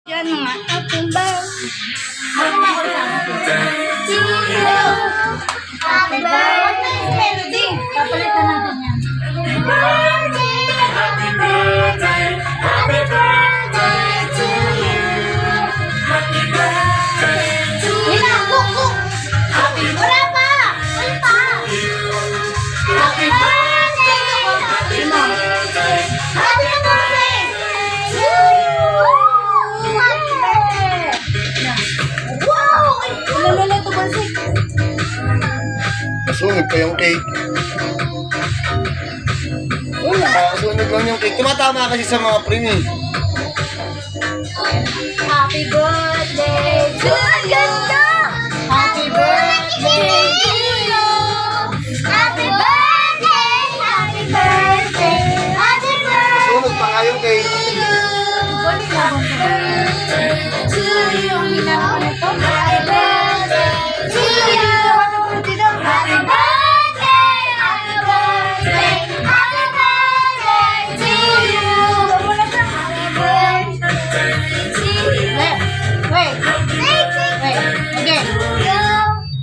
Yan mga ating bang. Happy birthday, Melody. Papalitan natin yan. Happy birthday, happy birthday, happy birthday to you. Happy birthday to you. Happy birthday. Wala pa. Happy birthday, happy birthday, happy birthday to you. Happy birthday. Wow! Lalo ito balsik. Nasunog pa yung cake. Wala, nasunog lang yung cake. Tumatama kasi sa mga premi. Happy birthday to you. Happy birthday to you. Happy birthday, happy birthday, happy birthday Nasunog pa nga yung cake. to you. Happy birthday to you. Happy birthday, happy birthday, happy birthday to you. Happy birthday to you. Wait. Wait. Again.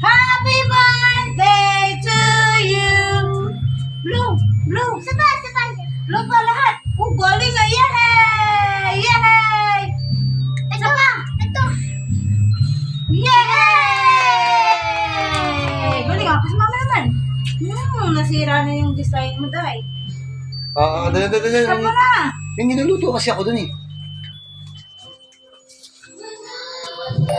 Happy birthday to you. Blue. Blue. Sabay. Blue pa lahat. Oh, galing nga. Yay! Yay! Ito pa. Ito. Yay! Galing nga. Kasi mama naman. Nasira na yung design mo, Day. Dali. Saan mo na? Yung niluluto kasi ako dun eh.